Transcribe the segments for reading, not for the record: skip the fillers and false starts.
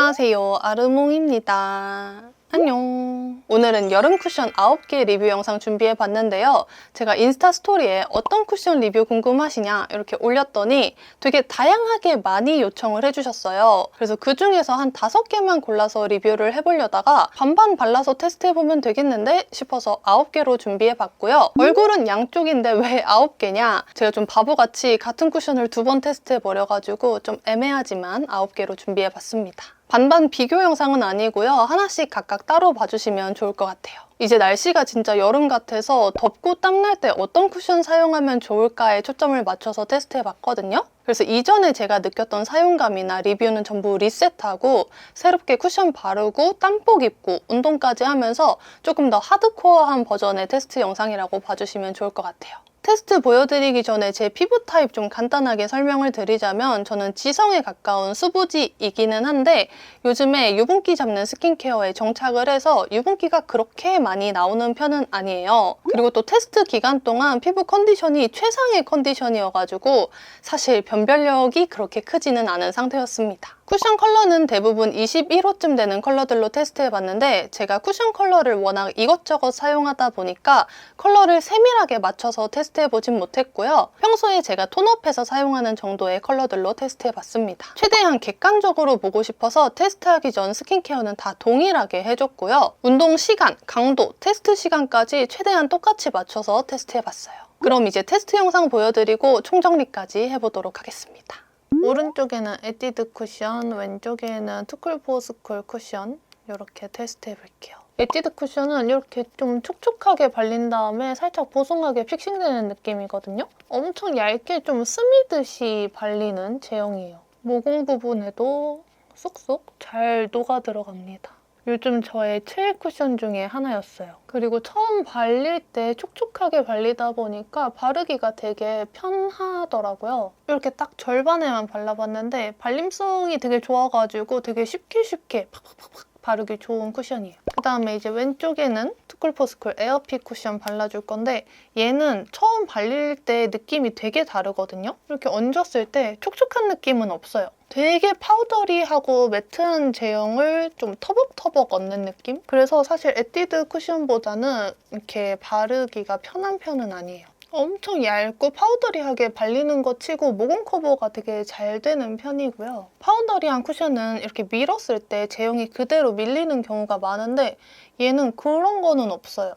안녕하세요, 아르몽입니다. 안녕. 오늘은 여름 쿠션 9개 리뷰 영상 준비해봤는데요. 제가 인스타 스토리에 어떤 쿠션 리뷰 궁금하시냐 이렇게 올렸더니 되게 다양하게 많이 요청을 해주셨어요. 그래서 그 중에서 한 5개만 골라서 리뷰를 해보려다가 반반 발라서 테스트해보면 되겠는데 싶어서 9개로 준비해봤고요. 얼굴은 양쪽인데 왜 9개냐? 제가 좀 바보같이 같은 쿠션을 2번 테스트해버려가지고 좀 애매하지만 9개로 준비해봤습니다. 반반 비교 영상은 아니고요. 하나씩 각각 따로 봐주시면 좋을 것 같아요. 이제 날씨가 진짜 여름 같아서 덥고 땀날 때 어떤 쿠션 사용하면 좋을까에 초점을 맞춰서 테스트해봤거든요. 그래서 이전에 제가 느꼈던 사용감이나 리뷰는 전부 리셋하고 새롭게 쿠션 바르고 땀복 입고 운동까지 하면서 조금 더 하드코어한 버전의 테스트 영상이라고 봐주시면 좋을 것 같아요. 테스트 보여드리기 전에 제 피부 타입 좀 간단하게 설명을 드리자면 저는 지성에 가까운 수부지이기는 한데 요즘에 유분기 잡는 스킨케어에 정착을 해서 유분기가 그렇게 많이 나오는 편은 아니에요. 그리고 또 테스트 기간 동안 피부 컨디션이 최상의 컨디션이어가지고 사실 변별력이 그렇게 크지는 않은 상태였습니다. 쿠션 컬러는 대부분 21호쯤 되는 컬러들로 테스트해봤는데 제가 쿠션 컬러를 워낙 이것저것 사용하다 보니까 컬러를 세밀하게 맞춰서 테스트해보진 못했고요. 평소에 제가 톤업해서 사용하는 정도의 컬러들로 테스트해봤습니다. 최대한 객관적으로 보고 싶어서 테스트하기 전 스킨케어는 다 동일하게 해줬고요. 운동 시간, 강도, 테스트 시간까지 최대한 똑같이 맞춰서 테스트해봤어요. 그럼 이제 테스트 영상 보여드리고 총정리까지 해보도록 하겠습니다. 오른쪽에는 에뛰드 쿠션, 왼쪽에는 투쿨포스쿨 쿠션 이렇게 테스트 해볼게요. 에뛰드 쿠션은 이렇게 좀 촉촉하게 발린 다음에 살짝 보송하게 픽싱되는 느낌이거든요. 엄청 얇게 좀 스미듯이 발리는 제형이에요. 모공 부분에도 쏙쏙 잘 녹아 들어갑니다. 요즘 저의 최애 쿠션 중에 하나였어요. 그리고 처음 발릴 때 촉촉하게 발리다 보니까 바르기가 되게 편하더라고요. 이렇게 딱 절반에만 발라봤는데 발림성이 되게 좋아가지고 되게 쉽게 팍팍팍 바르기 좋은 쿠션이에요. 그다음에 이제 왼쪽에는 투쿨포스쿨 에어핏 쿠션 발라줄 건데 얘는 처음 발릴 때 느낌이 되게 다르거든요. 이렇게 얹었을 때 촉촉한 느낌은 없어요. 되게 파우더리하고 매트한 제형을 좀 터벅터벅 얻는 느낌? 그래서 사실 에뛰드 쿠션보다는 이렇게 바르기가 편한 편은 아니에요. 엄청 얇고 파우더리하게 발리는 것 치고 모공 커버가 되게 잘 되는 편이고요. 파우더리한 쿠션은 이렇게 밀었을 때 제형이 그대로 밀리는 경우가 많은데 얘는 그런 거는 없어요.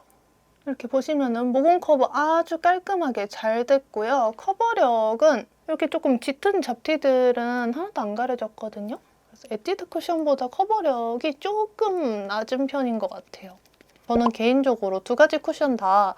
이렇게 보시면은 모공 커버 아주 깔끔하게 잘 됐고요. 커버력은 이렇게 조금 짙은 잡티들은 하나도 안 가려졌거든요. 그래서 에뛰드 쿠션보다 커버력이 조금 낮은 편인 것 같아요. 저는 개인적으로 2가지 쿠션 다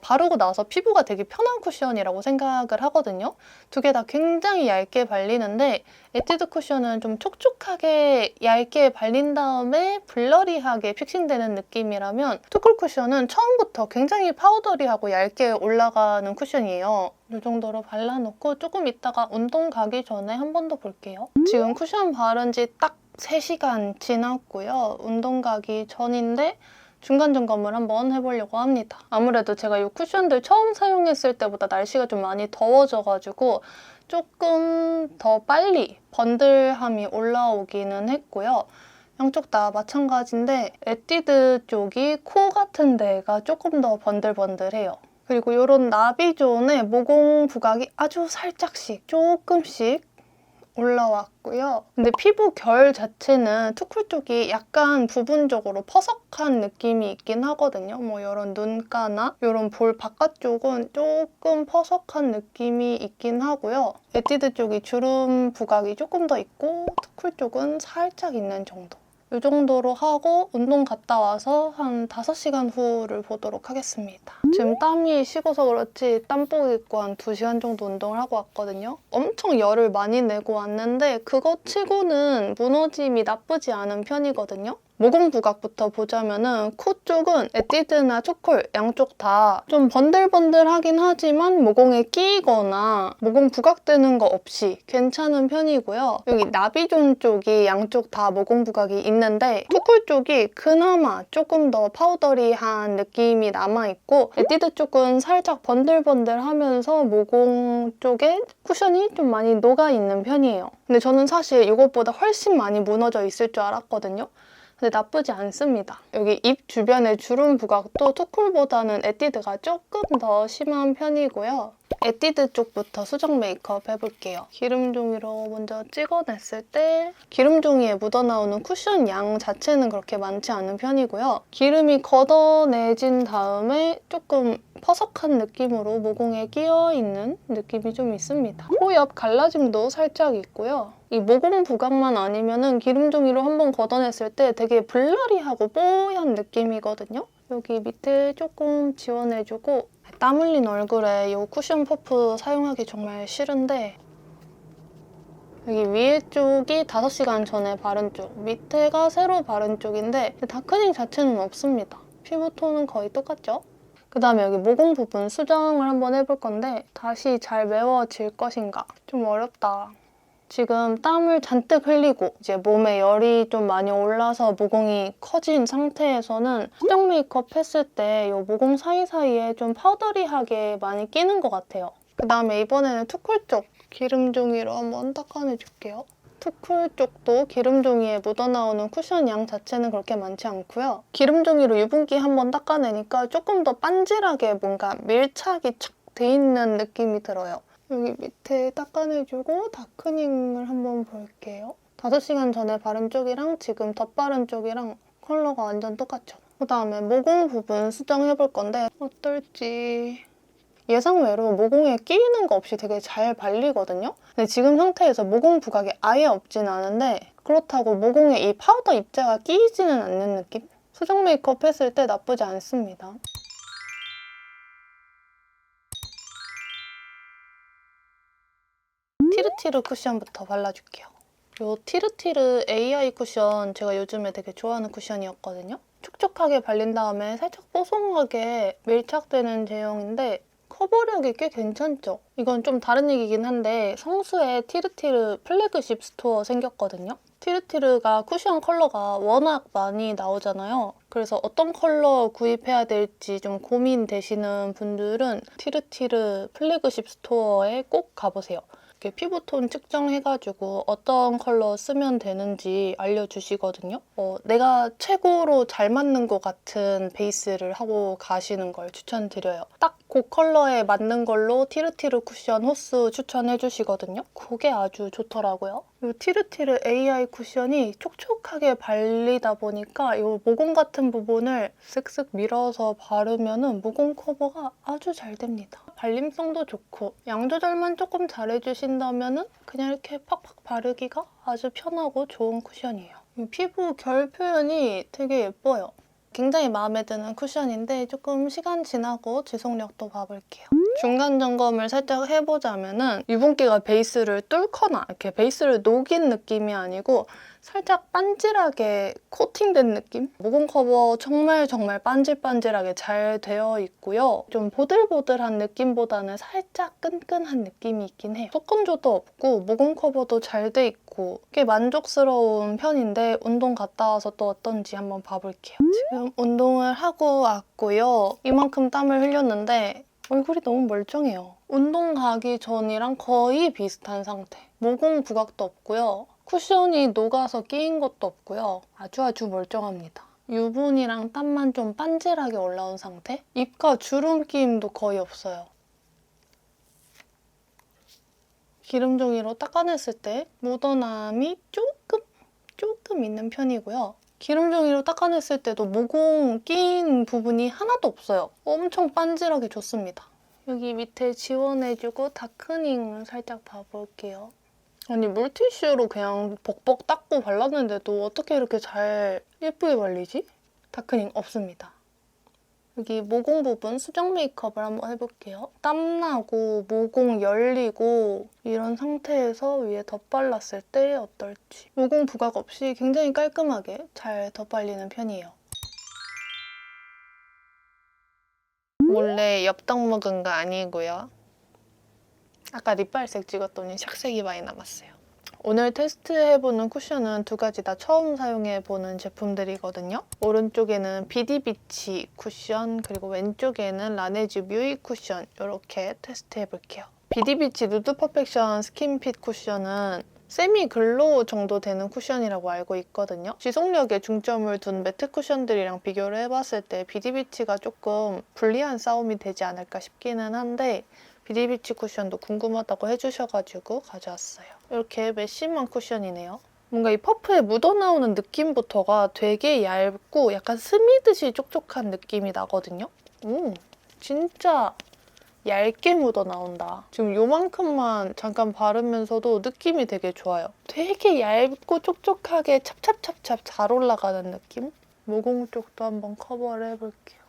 바르고 나서 피부가 되게 편한 쿠션이라고 생각을 하거든요. 2개 다 굉장히 얇게 발리는데 에뛰드 쿠션은 좀 촉촉하게 얇게 발린 다음에 블러리하게 픽싱되는 느낌이라면 투쿨 쿠션은 처음부터 굉장히 파우더리하고 얇게 올라가는 쿠션이에요. 이 정도로 발라놓고 조금 있다가 운동 가기 전에 한 번 더 볼게요. 지금 쿠션 바른 지 딱 3시간 지났고요. 운동 가기 전인데 중간 점검을 한번 해보려고 합니다. 아무래도 제가 이 쿠션들 처음 사용했을 때보다 날씨가 좀 많이 더워져가지고 조금 더 빨리 번들함이 올라오기는 했고요. 양쪽 다 마찬가지인데 에뛰드 쪽이 코 같은 데가 조금 더 번들번들해요. 그리고 이런 나비존의 모공 부각이 아주 살짝씩 조금씩 올라왔고요. 근데 피부 결 자체는 투쿨 쪽이 약간 부분적으로 퍼석한 느낌이 있긴 하거든요. 뭐 이런 눈가나 이런 볼 바깥쪽은 조금 퍼석한 느낌이 있긴 하고요. 에뛰드 쪽이 주름 부각이 조금 더 있고 투쿨 쪽은 살짝 있는 정도. 이 정도로 하고 운동 갔다 와서 한 5시간 후를 보도록 하겠습니다. 지금 땀이 식어서 그렇지 땀복 입고 한 2시간 정도 운동을 하고 왔거든요. 엄청 열을 많이 내고 왔는데 그거 치고는 무너짐이 나쁘지 않은 편이거든요. 모공 부각부터 보자면은 코 쪽은 에뛰드나 초콜 양쪽 다 좀 번들번들하긴 하지만 모공에 끼거나 모공 부각되는 거 없이 괜찮은 편이고요. 여기 나비존 쪽이 양쪽 다 모공 부각이 있는데 초콜 쪽이 그나마 조금 더 파우더리한 느낌이 남아있고 에뛰드 쪽은 살짝 번들번들하면서 모공 쪽에 쿠션이 좀 많이 녹아있는 편이에요. 근데 저는 사실 이것보다 훨씬 많이 무너져 있을 줄 알았거든요. 근데 나쁘지 않습니다. 여기 입 주변의 주름 부각도 초콜보다는 에뛰드가 조금 더 심한 편이고요. 에뛰드 쪽부터 수정 메이크업 해볼게요. 기름종이로 먼저 찍어냈을 때 기름종이에 묻어나오는 쿠션 양 자체는 그렇게 많지 않은 편이고요. 기름이 걷어내진 다음에 조금 퍼석한 느낌으로 모공에 끼어있는 느낌이 좀 있습니다. 코 옆 갈라짐도 살짝 있고요. 이 모공 부각만 아니면은 기름종이로 한번 걷어냈을 때 되게 블러리하고 뽀얀 느낌이거든요. 여기 밑에 조금 지워내주고 땀 흘린 얼굴에 이 쿠션 퍼프 사용하기 정말 싫은데 여기 위에 쪽이 5시간 전에 바른 쪽, 밑에가 새로 바른 쪽인데 다크닝 자체는 없습니다. 피부톤은 거의 똑같죠? 그 다음에 여기 모공 부분 수정을 한번 해볼 건데 다시 잘 메워질 것인가? 좀 어렵다. 지금 땀을 잔뜩 흘리고 이제 몸에 열이 좀 많이 올라서 모공이 커진 상태에서는 수정 메이크업 했을 때 이 모공 사이사이에 좀 파우더리하게 많이 끼는 것 같아요. 그 다음에 이번에는 투쿨 쪽 기름종이로 한번 닦아내줄게요. 투쿨 쪽도 기름종이에 묻어나오는 쿠션 양 자체는 그렇게 많지 않고요. 기름종이로 유분기 한번 닦아내니까 조금 더 반질하게 뭔가 밀착이 착 돼 있는 느낌이 들어요. 여기 밑에 닦아내주고 다크닝을 한번 볼게요. 5시간 전에 바른 쪽이랑 지금 덧바른 쪽이랑 컬러가 완전 똑같죠? 그 다음에 모공 부분 수정해볼 건데 어떨지... 예상외로 모공에 끼이는 거 없이 되게 잘 발리거든요? 근데 지금 상태에서 모공 부각이 아예 없진 않은데 그렇다고 모공에 이 파우더 입자가 끼이지는 않는 느낌? 수정 메이크업 했을 때 나쁘지 않습니다. 티르티르 쿠션부터 발라줄게요. 이 티르티르 AI 쿠션 제가 요즘에 되게 좋아하는 쿠션이었거든요. 촉촉하게 발린 다음에 살짝 뽀송하게 밀착되는 제형인데 커버력이 꽤 괜찮죠? 이건 좀 다른 얘기긴 한데 성수에 티르티르 플래그십 스토어 생겼거든요. 티르티르가 쿠션 컬러가 워낙 많이 나오잖아요. 그래서 어떤 컬러 구입해야 될지 좀 고민되시는 분들은 티르티르 플래그십 스토어에 꼭 가보세요. 이렇게 피부톤 측정해가지고 어떤 컬러 쓰면 되는지 알려주시거든요. 내가 최고로 잘 맞는 것 같은 베이스를 하고 가시는 걸 추천드려요. 딱 그 컬러에 맞는 걸로 티르티르 쿠션 호스 추천해주시거든요. 그게 아주 좋더라고요. 이 티르티르 AI 쿠션이 촉촉하게 발리다 보니까 이 모공 같은 부분을 쓱쓱 밀어서 바르면 모공 커버가 아주 잘 됩니다. 발림성도 좋고 양 조절만 조금 잘해주신다면 그냥 이렇게 팍팍 바르기가 아주 편하고 좋은 쿠션이에요. 이 피부 결 표현이 되게 예뻐요. 굉장히 마음에 드는 쿠션인데 조금 시간 지나고 지속력도 봐볼게요. 중간 점검을 살짝 해보자면 유분기가 베이스를 뚫거나 이렇게 베이스를 녹인 느낌이 아니고 살짝 반질하게 코팅된 느낌? 모공 커버 정말 반질반질하게 잘 되어 있고요. 좀 보들보들한 느낌보다는 살짝 끈끈한 느낌이 있긴 해요. 속건조도 없고 모공 커버도 잘 돼 있고 꽤 만족스러운 편인데 운동 갔다 와서 또 어떤지 한번 봐볼게요. 지금 운동을 하고 왔고요. 이만큼 땀을 흘렸는데 얼굴이 너무 멀쩡해요. 운동 가기 전이랑 거의 비슷한 상태. 모공 부각도 없고요. 쿠션이 녹아서 끼인 것도 없고요. 아주 멀쩡합니다. 유분이랑 땀만 좀 반질하게 올라온 상태? 입가 주름 끼임도 거의 없어요. 기름종이로 닦아냈을 때 묻어남이 조금 있는 편이고요. 기름종이로 닦아냈을 때도 모공 끼인 부분이 하나도 없어요. 엄청 반질하게 좋습니다. 여기 밑에 지워내주고 다크닝을 살짝 봐볼게요. 아니 물티슈로 그냥 벅벅 닦고 발랐는데도 어떻게 이렇게 잘 예쁘게 발리지? 다크닝 없습니다. 여기 모공 부분 수정 메이크업을 한번 해볼게요. 땀나고 모공 열리고 이런 상태에서 위에 덧발랐을 때 어떨지. 모공 부각 없이 굉장히 깔끔하게 잘 덧발리는 편이에요. 몰래 엽떡 먹은 거 아니고요. 아까 립발색 찍었더니 착색이 많이 남았어요. 오늘 테스트해보는 쿠션은 두 가지 다 처음 사용해보는 제품들이거든요. 오른쪽에는 비디비치 쿠션, 그리고 왼쪽에는 라네즈 뮤이 쿠션 이렇게 테스트해볼게요. 비디비치 누드 퍼펙션 스킨핏 쿠션은 세미 글로우 정도 되는 쿠션이라고 알고 있거든요. 지속력에 중점을 둔 매트 쿠션들이랑 비교를 해봤을 때 비디비치가 조금 불리한 싸움이 되지 않을까 싶기는 한데 비디비치 쿠션도 궁금하다고 해주셔가지고 가져왔어요. 이렇게 메쉬한 쿠션이네요. 뭔가 이 퍼프에 묻어나오는 느낌부터가 되게 얇고 약간 스미듯이 촉촉한 느낌이 나거든요. 진짜 얇게 묻어나온다. 지금 요만큼만 잠깐 바르면서도 느낌이 되게 좋아요. 되게 얇고 촉촉하게 찹찹찹찹 잘 올라가는 느낌? 모공 쪽도 한번 커버를 해볼게요.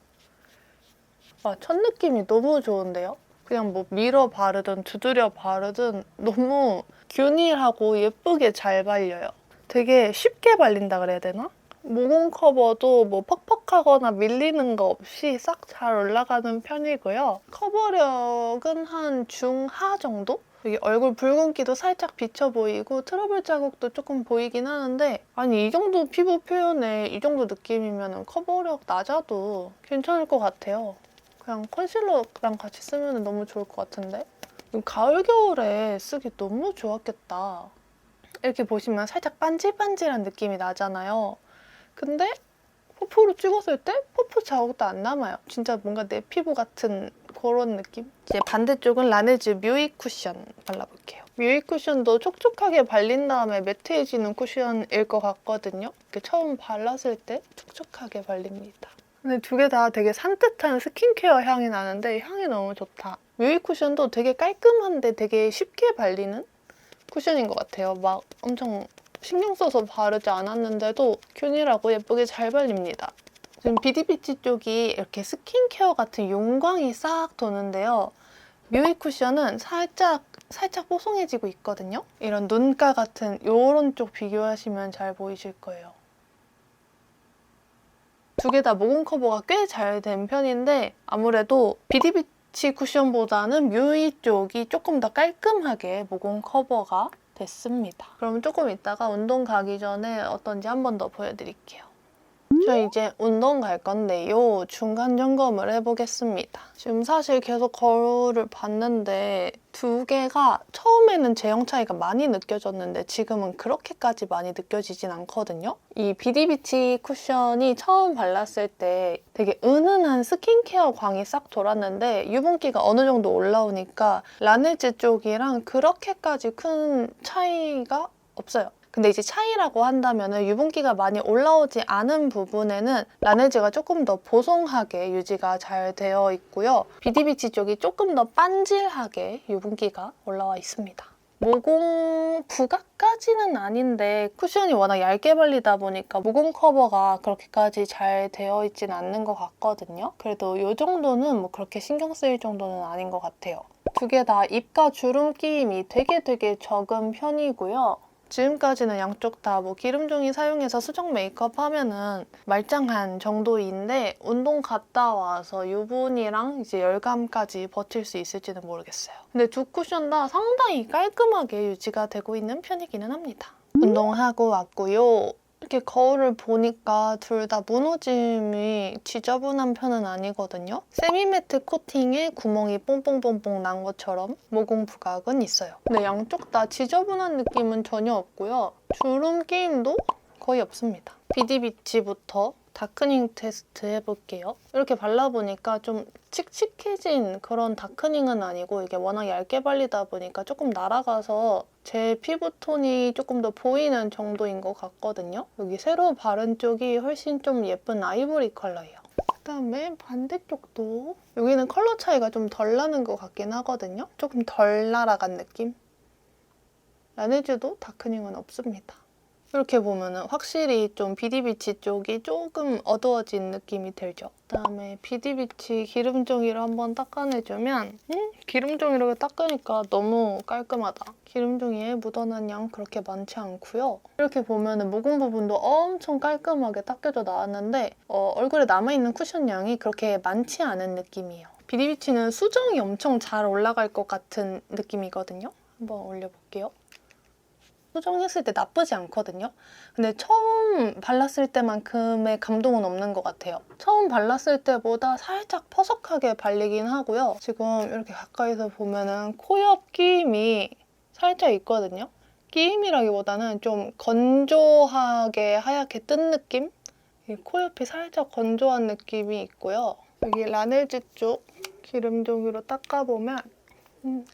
와, 첫 느낌이 너무 좋은데요? 그냥 뭐 밀어 바르든 두드려 바르든 너무 균일하고 예쁘게 잘 발려요. 되게 쉽게 발린다 그래야 되나? 모공 커버도 뭐 퍽퍽하거나 밀리는 거 없이 싹 잘 올라가는 편이고요. 커버력은 한 중하 정도? 여기 얼굴 붉은기도 살짝 비쳐 보이고 트러블 자국도 조금 보이긴 하는데 아니 이 정도 피부 표현에 이 정도 느낌이면 커버력 낮아도 괜찮을 것 같아요. 그냥 컨실러랑 같이 쓰면 너무 좋을 것 같은데? 가을, 겨울에 쓰기 너무 좋았겠다. 이렇게 보시면 살짝 반질반질한 느낌이 나잖아요. 근데 퍼프로 찍었을 때 퍼프 자국도 안 남아요. 진짜 뭔가 내 피부 같은 그런 느낌? 이제 반대쪽은 라네즈 뮤이 쿠션 발라볼게요. 뮤이 쿠션도 촉촉하게 발린 다음에 매트해지는 쿠션일 것 같거든요. 이렇게 처음 발랐을 때 촉촉하게 발립니다. 근데 두 개 다 되게 산뜻한 스킨케어 향이 나는데 향이 너무 좋다. 뮤이 쿠션도 되게 깔끔한데 되게 쉽게 발리는 쿠션인 것 같아요. 막 엄청 신경 써서 바르지 않았는데도 균일하고 예쁘게 잘 발립니다. 지금 비디비치 쪽이 이렇게 스킨케어 같은 용광이 싹 도는데요. 뮤이 쿠션은 살짝 뽀송해지고 있거든요. 이런 눈가 같은 이런 쪽 비교하시면 잘 보이실 거예요. 두 개 다 모공 커버가 꽤 잘 된 편인데 아무래도 비디비치 쿠션보다는 뮤이 쪽이 조금 더 깔끔하게 모공 커버가 됐습니다. 그럼 조금 이따가 운동 가기 전에 어떤지 한 번 더 보여드릴게요. 저 이제 운동 갈 건데요. 중간 점검을 해보겠습니다. 지금 사실 계속 거울을 봤는데 두 개가 처음에는 제형 차이가 많이 느껴졌는데 지금은 그렇게까지 많이 느껴지진 않거든요. 이 비디비치 쿠션이 처음 발랐을 때 되게 은은한 스킨케어 광이 싹 돌았는데 유분기가 어느 정도 올라오니까 라네즈 쪽이랑 그렇게까지 큰 차이가 없어요. 근데 이제 차이라고 한다면 유분기가 많이 올라오지 않은 부분에는 라네즈가 조금 더 보송하게 유지가 잘 되어 있고요. 비디비치 쪽이 조금 더 반질하게 유분기가 올라와 있습니다. 모공 부각까지는 아닌데 쿠션이 워낙 얇게 발리다 보니까 모공 커버가 그렇게까지 잘 되어 있진 않는 것 같거든요. 그래도 이 정도는 뭐 그렇게 신경 쓰일 정도는 아닌 것 같아요. 두 개 다 입가 주름 끼임이 되게 적은 편이고요. 지금까지는 양쪽 다 뭐 기름종이 사용해서 수정 메이크업 하면은 말짱한 정도인데 운동 갔다 와서 유분이랑 이제 열감까지 버틸 수 있을지는 모르겠어요. 근데 두 쿠션 다 상당히 깔끔하게 유지가 되고 있는 편이기는 합니다. 운동하고 왔고요. 이렇게 거울을 보니까 둘 다 무너짐이 지저분한 편은 아니거든요. 세미매트 코팅에 구멍이 뽕뽕뽕뽕 난 것처럼 모공 부각은 있어요. 근데 양쪽 다 지저분한 느낌은 전혀 없고요. 주름 끼임도 거의 없습니다. 비디비치부터 다크닝 테스트 해볼게요. 이렇게 발라보니까 좀 칙칙해진 그런 다크닝은 아니고 이게 워낙 얇게 발리다 보니까 조금 날아가서 제 피부톤이 조금 더 보이는 정도인 것 같거든요. 여기 새로 바른 쪽이 훨씬 좀 예쁜 아이보리 컬러예요. 그다음에 반대쪽도 여기는 컬러 차이가 좀 덜 나는 것 같긴 하거든요. 조금 덜 날아간 느낌? 라네즈도 다크닝은 없습니다. 이렇게 보면은 확실히 좀 비디비치 쪽이 조금 어두워진 느낌이 들죠. 그다음에 비디비치 기름종이로 한번 닦아내주면 기름종이로 닦으니까 너무 깔끔하다. 기름종이에 묻어난 양 그렇게 많지 않고요. 이렇게 보면은 모공 부분도 엄청 깔끔하게 닦여져 나왔는데 얼굴에 남아있는 쿠션 양이 그렇게 많지 않은 느낌이에요. 비디비치는 수정이 엄청 잘 올라갈 것 같은 느낌이거든요. 한번 올려볼게요. 수정했을 때 나쁘지 않거든요. 근데 처음 발랐을 때만큼의 감동은 없는 것 같아요. 처음 발랐을 때보다 살짝 퍼석하게 발리긴 하고요. 지금 이렇게 가까이서 보면은 코 옆 끼임이 살짝 있거든요. 끼임이라기보다는 좀 건조하게 하얗게 뜬 느낌? 코 옆이 살짝 건조한 느낌이 있고요. 여기 라넬즈 쪽 기름종이로 닦아보면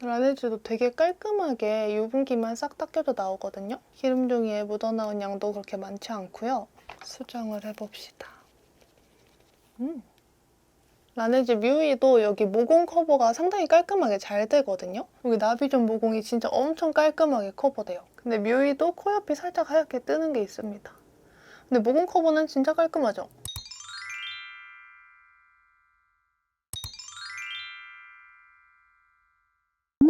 라네즈도 되게 깔끔하게 유분기만 싹 닦여져 나오거든요. 기름종이에 묻어나온 양도 그렇게 많지 않고요. 수정을 해봅시다. 라네즈 뮤이도 여기 모공 커버가 상당히 깔끔하게 잘 되거든요. 여기 나비존 모공이 진짜 엄청 깔끔하게 커버돼요. 근데 뮤이도 코 옆이 살짝 하얗게 뜨는 게 있습니다. 근데 모공 커버는 진짜 깔끔하죠?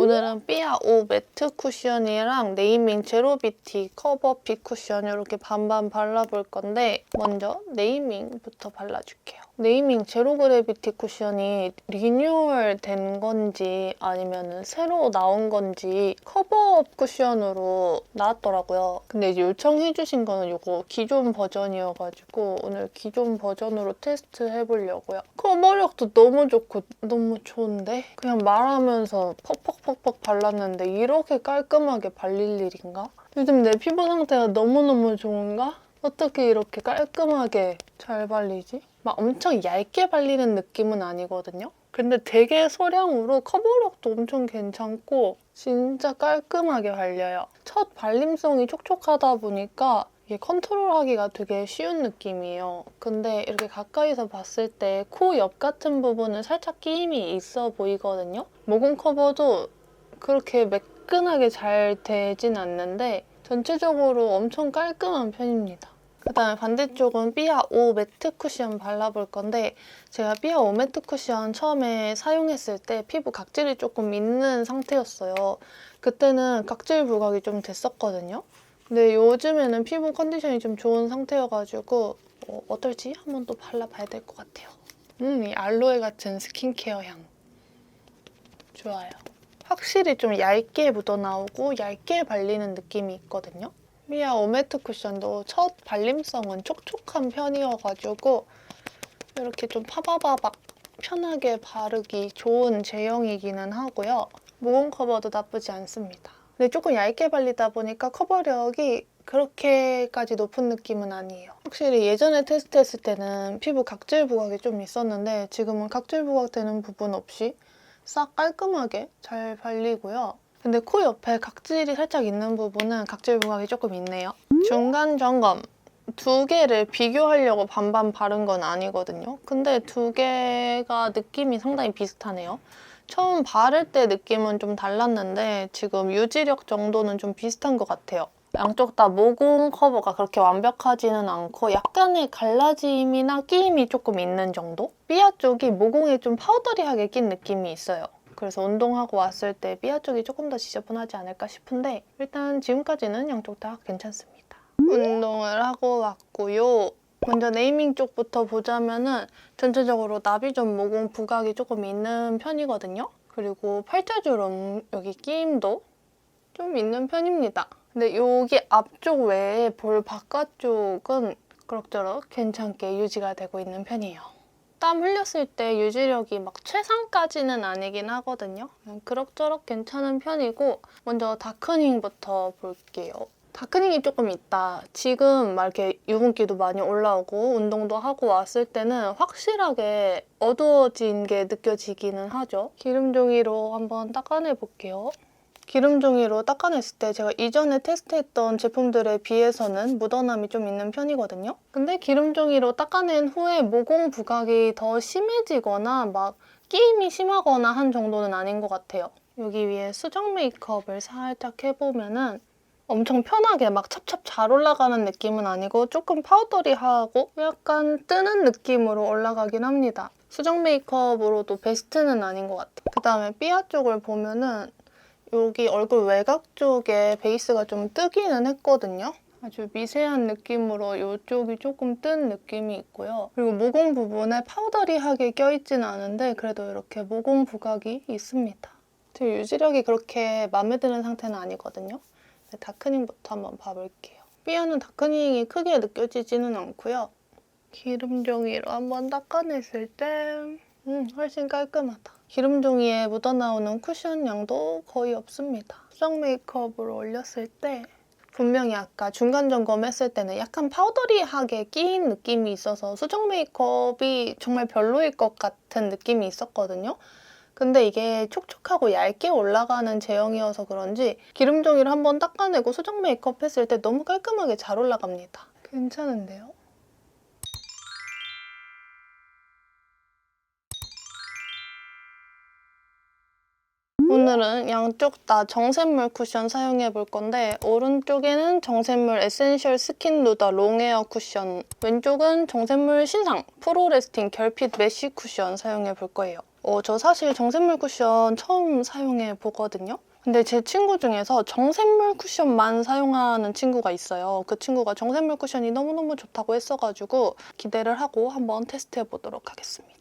오늘은 삐아오 매트 쿠션이랑 네이밍 제로비티 커버 빗 쿠션 이렇게 반반 발라볼 건데 먼저 네이밍부터 발라줄게요. 네이밍 제로 그래비티 쿠션이 리뉴얼 된 건지 아니면 새로 나온 건지 커버업 쿠션으로 나왔더라고요. 근데 이제 요청해주신 거는 이거 기존 버전이어가지고 오늘 기존 버전으로 테스트 해보려고요. 커버력도 너무 좋고 너무 좋은데? 그냥 말하면서 퍽퍽퍽퍽 발랐는데 이렇게 깔끔하게 발릴 일인가? 요즘 내 피부 상태가 너무너무 좋은가? 어떻게 이렇게 깔끔하게 잘 발리지? 막 엄청 얇게 발리는 느낌은 아니거든요? 근데 되게 소량으로 커버력도 엄청 괜찮고 진짜 깔끔하게 발려요. 첫 발림성이 촉촉하다 보니까 이게 컨트롤하기가 되게 쉬운 느낌이에요. 근데 이렇게 가까이서 봤을 때 코 옆 같은 부분은 살짝 끼임이 있어 보이거든요? 모공 커버도 그렇게 매끈하게 잘 되진 않는데 전체적으로 엄청 깔끔한 편입니다. 그다음에 반대쪽은 삐아오 매트 쿠션 발라볼 건데 제가 삐아오 매트 쿠션 처음에 사용했을 때 피부 각질이 조금 있는 상태였어요. 그때는 각질 부각이 좀 됐었거든요. 근데 요즘에는 피부 컨디션이 좀 좋은 상태여가지고 어떨지 한번 또 발라봐야 될 것 같아요. 이 알로에 같은 스킨케어 향. 좋아요. 확실히 좀 얇게 묻어나오고 얇게 발리는 느낌이 있거든요. 미아 오메트 쿠션도 첫 발림성은 촉촉한 편이어가지고 이렇게 좀 파바바박 편하게 바르기 좋은 제형이기는 하고요. 모공 커버도 나쁘지 않습니다. 근데 조금 얇게 발리다 보니까 커버력이 그렇게까지 높은 느낌은 아니에요. 확실히 예전에 테스트했을 때는 피부 각질 부각이 좀 있었는데 지금은 각질 부각되는 부분 없이 싹 깔끔하게 잘 발리고요. 근데 코 옆에 각질이 살짝 있는 부분은 각질 부각이 조금 있네요. 중간 점검. 두 개를 비교하려고 반반 바른 건 아니거든요. 근데 두 개가 느낌이 상당히 비슷하네요. 처음 바를 때 느낌은 좀 달랐는데 지금 유지력 정도는 좀 비슷한 것 같아요. 양쪽 다 모공 커버가 그렇게 완벽하지는 않고 약간의 갈라짐이나 끼임이 조금 있는 정도? 삐아 쪽이 모공에 좀 파우더리하게 낀 느낌이 있어요. 그래서 운동하고 왔을 때 삐아 쪽이 조금 더 지저분하지 않을까 싶은데 일단 지금까지는 양쪽 다 괜찮습니다. 운동을 하고 왔고요. 먼저 네이밍 쪽부터 보자면은 전체적으로 나비존 모공 부각이 조금 있는 편이거든요. 그리고 팔자주름 여기 끼임도 좀 있는 편입니다. 근데 여기 앞쪽 외에 볼 바깥쪽은 그럭저럭 괜찮게 유지가 되고 있는 편이에요. 땀 흘렸을 때 유지력이 막 최상까지는 아니긴 하거든요. 그냥 그럭저럭 괜찮은 편이고 먼저 다크닝부터 볼게요. 다크닝이 조금 있다. 지금 막 이렇게 유분기도 많이 올라오고 운동도 하고 왔을 때는 확실하게 어두워진 게 느껴지기는 하죠. 기름종이로 한번 닦아내볼게요. 기름종이로 닦아냈을 때 제가 이전에 테스트했던 제품들에 비해서는 묻어남이 좀 있는 편이거든요. 근데 기름종이로 닦아낸 후에 모공 부각이 더 심해지거나 막 끼임이 심하거나 한 정도는 아닌 것 같아요. 여기 위에 수정 메이크업을 살짝 해보면은 엄청 편하게 막 찹찹 잘 올라가는 느낌은 아니고 조금 파우더리하고 약간 뜨는 느낌으로 올라가긴 합니다. 수정 메이크업으로도 베스트는 아닌 것 같아요. 그다음에 삐아 쪽을 보면은 여기 얼굴 외곽 쪽에 베이스가 좀 뜨기는 했거든요. 아주 미세한 느낌으로 이쪽이 조금 뜬 느낌이 있고요. 그리고 모공 부분에 파우더리하게 껴있지는 않은데 그래도 이렇게 모공 부각이 있습니다. 제 유지력이 그렇게 마음에 드는 상태는 아니거든요. 다크닝부터 한번 봐볼게요. 삐아는 다크닝이 크게 느껴지지는 않고요. 기름 종이로 한번 닦아냈을 때 훨씬 깔끔하다. 기름 종이에 묻어나오는 쿠션 양도 거의 없습니다. 수정 메이크업으로 올렸을 때 분명히 아까 중간 점검했을 때는 약간 파우더리하게 끼인 느낌이 있어서 수정 메이크업이 정말 별로일 것 같은 느낌이 있었거든요. 근데 이게 촉촉하고 얇게 올라가는 제형이어서 그런지 기름 종이를 한번 닦아내고 수정 메이크업 했을 때 너무 깔끔하게 잘 올라갑니다. 괜찮은데요? 오늘은 양쪽 다 정샘물 쿠션 사용해 볼 건데 오른쪽에는 정샘물 에센셜 스킨 누더 롱웨어 쿠션, 왼쪽은 정샘물 신상 프로 레스팅 결핍 메쉬 쿠션 사용해 볼 거예요. 저 사실 정샘물 쿠션 처음 사용해 보거든요. 근데 제 친구 중에서 정샘물 쿠션만 사용하는 친구가 있어요. 그 친구가 정샘물 쿠션이 너무너무 좋다고 했어가지고 기대를 하고 한번 테스트해 보도록 하겠습니다.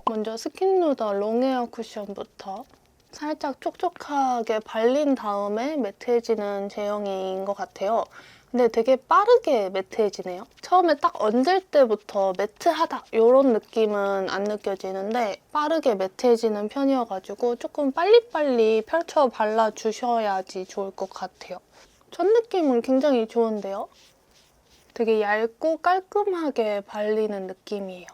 먼저 스킨 누더 롱웨어 쿠션부터 살짝 촉촉하게 발린 다음에 매트해지는 제형인 것 같아요. 근데 되게 빠르게 매트해지네요. 처음에 딱 얹을 때부터 매트하다 이런 느낌은 안 느껴지는데 빠르게 매트해지는 편이어가지고 조금 빨리빨리 펼쳐 발라주셔야지 좋을 것 같아요. 첫 느낌은 굉장히 좋은데요? 되게 얇고 깔끔하게 발리는 느낌이에요.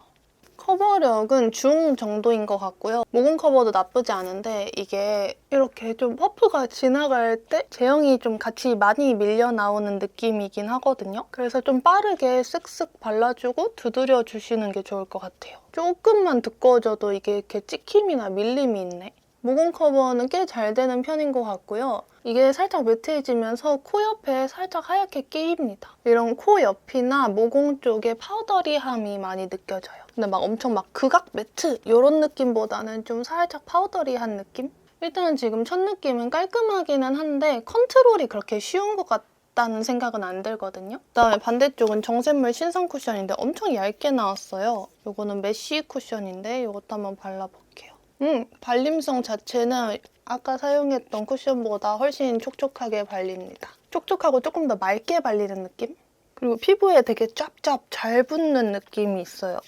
커버력은 중 정도인 것 같고요. 모공 커버도 나쁘지 않은데 이게 이렇게 좀 퍼프가 지나갈 때 제형이 좀 같이 많이 밀려 나오는 느낌이긴 하거든요. 그래서 좀 빠르게 쓱쓱 발라주고 두드려 주시는 게 좋을 것 같아요. 조금만 두꺼워져도 이게 이렇게 찍힘이나 밀림이 있네. 모공 커버는 꽤 잘 되는 편인 것 같고요. 이게 살짝 매트해지면서 코 옆에 살짝 하얗게 끼입니다. 이런 코 옆이나 모공 쪽에 파우더리함이 많이 느껴져요. 근데 막 엄청 막 극악 매트 이런 느낌보다는 좀 살짝 파우더리한 느낌? 일단은 지금 첫 느낌은 깔끔하기는 한데 컨트롤이 그렇게 쉬운 것 같다는 생각은 안 들거든요. 그다음에 반대쪽은 정샘물 신상 쿠션인데 엄청 얇게 나왔어요. 이거는 메쉬 쿠션인데 이것도 한번 발라볼게요. 발림성 자체는 아까 사용했던 쿠션보다 훨씬 촉촉하게 발립니다. 촉촉하고 조금 더 맑게 발리는 느낌? 그리고 피부에 되게 짭짭 잘 붙는 느낌이 있어요.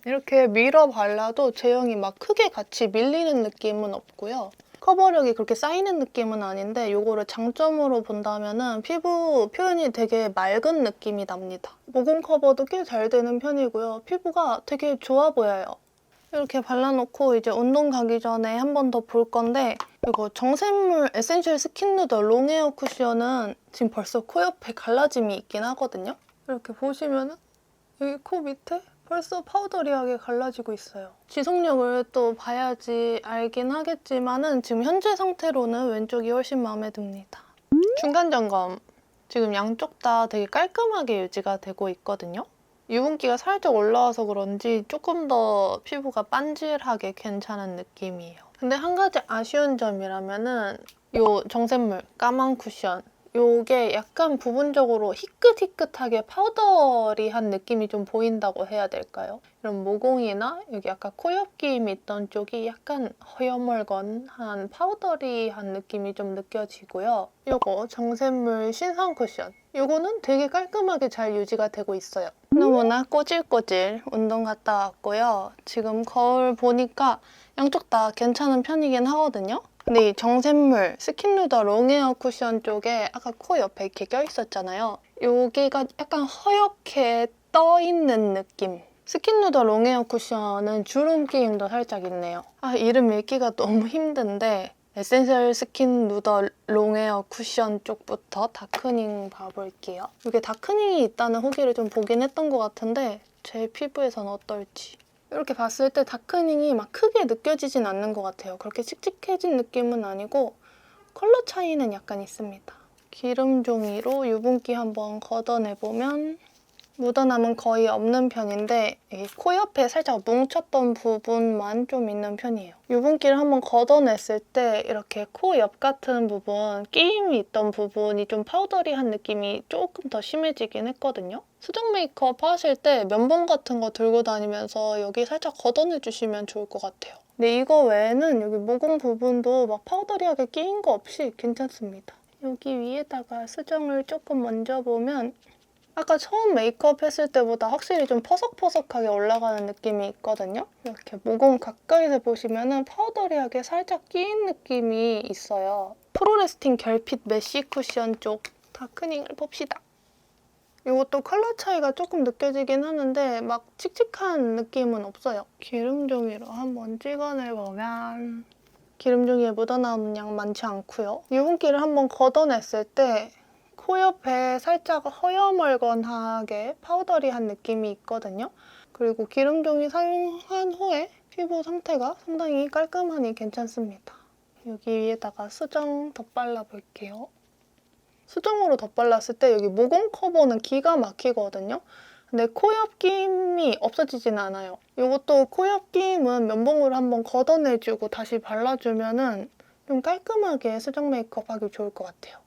이렇게 밀어 발라도 제형이 막 크게 같이 밀리는 느낌은 없고요. 커버력이 그렇게 쌓이는 느낌은 아닌데 이거를 장점으로 본다면 피부 표현이 되게 맑은 느낌이 납니다. 모공 커버도 꽤 잘 되는 편이고요. 피부가 되게 좋아 보여요. 이렇게 발라놓고 이제 운동 가기 전에 한 번 더 볼 건데 이거 정샘물 에센셜 스킨 누더 롱웨어 쿠션은 지금 벌써 코 옆에 갈라짐이 있긴 하거든요. 이렇게 보시면은 여기 코 밑에 벌써 파우더리하게 갈라지고 있어요. 지속력을 또 봐야지 알긴 하겠지만은 지금 현재 상태로는 왼쪽이 훨씬 마음에 듭니다. 중간 점검. 지금 양쪽 다 되게 깔끔하게 유지가 되고 있거든요. 유분기가 살짝 올라와서 그런지 조금 더 피부가 반질하게 괜찮은 느낌이에요. 근데 한 가지 아쉬운 점이라면은 이 정샘물 까만 쿠션 이게 약간 부분적으로 희끗희끗하게 파우더리한 느낌이 좀 보인다고 해야 될까요? 이런 모공이나 여기 약간 코 옆 끼임이 있던 쪽이 약간 허여멀건한 파우더리한 느낌이 좀 느껴지고요. 이거 정샘물 신상 쿠션 이거는 되게 깔끔하게 잘 유지가 되고 있어요. 너무나 꼬질꼬질 운동 갔다 왔고요. 지금 거울 보니까 양쪽 다 괜찮은 편이긴 하거든요. 근데 이 정샘물 스킨 누더 롱웨어 쿠션 쪽에 아까 코 옆에 이렇게 껴있었잖아요. 여기가 약간 허옇게 떠있는 느낌. 스킨 누더 롱웨어 쿠션은 주름 끼임도 살짝 있네요. 이름 읽기가 너무 힘든데 에센셜 스킨 누더 롱웨어 쿠션 쪽부터 다크닝 봐볼게요. 이게 다크닝이 있다는 후기를 좀 보긴 했던 것 같은데 제 피부에선 어떨지. 이렇게 봤을 때 다크닝이 막 크게 느껴지진 않는 것 같아요. 그렇게 칙칙해진 느낌은 아니고 컬러 차이는 약간 있습니다. 기름 종이로 유분기 한번 걷어내보면 묻어남은 거의 없는 편인데 이 코 옆에 살짝 뭉쳤던 부분만 좀 있는 편이에요. 유분기를 한번 걷어냈을 때 이렇게 코 옆 같은 부분, 끼임이 있던 부분이 좀 파우더리한 느낌이 조금 더 심해지긴 했거든요. 수정 메이크업 하실 때 면봉 같은 거 들고 다니면서 여기 살짝 걷어내주시면 좋을 것 같아요. 근데 이거 외에는 여기 모공 부분도 막 파우더리하게 끼인 거 없이 괜찮습니다. 여기 위에다가 수정을 조금 얹어보면 아까 처음 메이크업 했을 때보다 확실히 좀 퍼석퍼석하게 올라가는 느낌이 있거든요. 이렇게 모공 가까이서 보시면 파우더리하게 살짝 끼인 느낌이 있어요. 프로레스팅 결핍 메쉬 쿠션 쪽 다크닝을 봅시다. 이것도 컬러 차이가 조금 느껴지긴 하는데 막 칙칙한 느낌은 없어요. 기름 종이로 한번 찍어내보면 기름 종이에 묻어나오는 양 많지 않고요. 유분기를 한번 걷어냈을 때 코 옆에 살짝 허여멀건하게 파우더리한 느낌이 있거든요. 그리고 기름 종이 사용한 후에 피부 상태가 상당히 깔끔하니 괜찮습니다. 여기 위에다가 수정 덧발라볼게요. 수정으로 덧발랐을 때 여기 모공 커버는 기가 막히거든요. 근데 코 옆 끼임이 없어지진 않아요. 이것도 코 옆 끼임은 면봉으로 한번 걷어내주고 다시 발라주면 좀 깔끔하게 수정 메이크업 하기 좋을 것 같아요.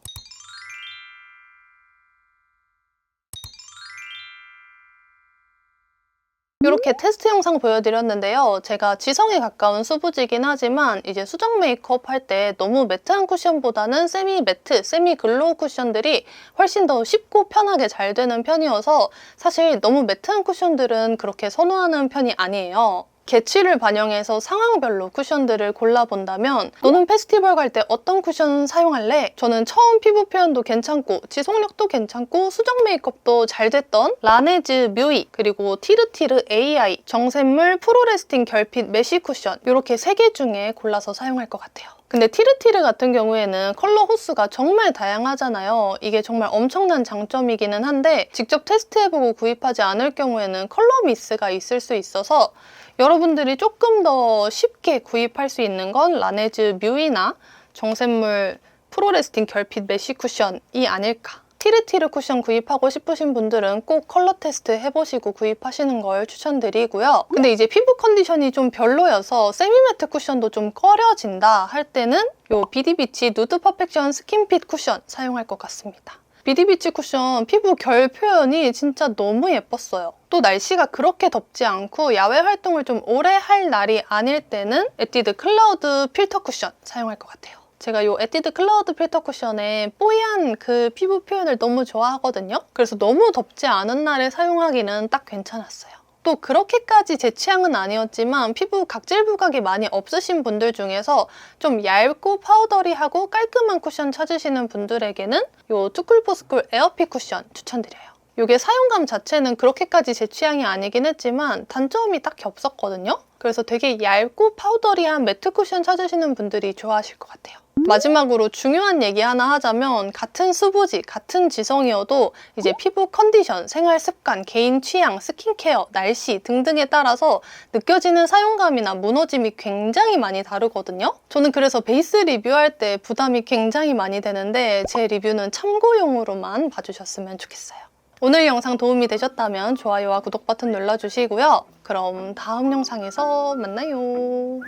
이렇게 테스트 영상 보여드렸는데요. 제가 지성에 가까운 수부지긴 하지만 이제 수정 메이크업 할 때 너무 매트한 쿠션보다는 세미 매트, 세미 글로우 쿠션들이 훨씬 더 쉽고 편하게 잘 되는 편이어서 사실 너무 매트한 쿠션들은 그렇게 선호하는 편이 아니에요. 계치를 반영해서 상황별로 쿠션들을 골라본다면 너는 페스티벌 갈 때 어떤 쿠션 사용할래? 저는 처음 피부 표현도 괜찮고 지속력도 괜찮고 수정 메이크업도 잘 됐던 라네즈 뮤이 그리고 티르티르 AI 정샘물 프로레스팅 결핍 메쉬 쿠션 이렇게 3개 중에 골라서 사용할 것 같아요. 근데 티르티르 같은 경우에는 컬러 호수가 정말 다양하잖아요. 이게 정말 엄청난 장점이기는 한데 직접 테스트해보고 구입하지 않을 경우에는 컬러 미스가 있을 수 있어서 여러분들이 조금 더 쉽게 구입할 수 있는 건 라네즈 뮤이나 정샘물 프로레스팅 결핍 메쉬 쿠션이 아닐까. 티르티르 쿠션 구입하고 싶으신 분들은 꼭 컬러 테스트 해보시고 구입하시는 걸 추천드리고요. 근데 이제 피부 컨디션이 좀 별로여서 세미매트 쿠션도 좀 꺼려진다 할 때는 이 비디비치 누드 퍼펙션 스킨핏 쿠션 사용할 것 같습니다. 비디비치 쿠션 피부 결 표현이 진짜 너무 예뻤어요. 또 날씨가 그렇게 덥지 않고 야외 활동을 좀 오래 할 날이 아닐 때는 에뛰드 클라우드 필터 쿠션 사용할 것 같아요. 제가 이 에뛰드 클라우드 필터 쿠션의 뽀얀 그 피부 표현을 너무 좋아하거든요. 그래서 너무 덥지 않은 날에 사용하기는 딱 괜찮았어요. 또 그렇게까지 제 취향은 아니었지만 피부 각질 부각이 많이 없으신 분들 중에서 좀 얇고 파우더리하고 깔끔한 쿠션 찾으시는 분들에게는 이 투쿨포스쿨 에어핏 쿠션 추천드려요. 이게 사용감 자체는 그렇게까지 제 취향이 아니긴 했지만 단점이 딱히 없었거든요. 그래서 되게 얇고 파우더리한 매트 쿠션 찾으시는 분들이 좋아하실 것 같아요. 마지막으로 중요한 얘기 하나 하자면 같은 수부지, 같은 지성이어도 이제 피부 컨디션, 생활 습관, 개인 취향, 스킨케어, 날씨 등등에 따라서 느껴지는 사용감이나 무너짐이 굉장히 많이 다르거든요. 저는 그래서 베이스 리뷰할 때 부담이 굉장히 많이 되는데 제 리뷰는 참고용으로만 봐주셨으면 좋겠어요. 오늘 영상 도움이 되셨다면 좋아요와 구독 버튼 눌러주시고요. 그럼 다음 영상에서 만나요.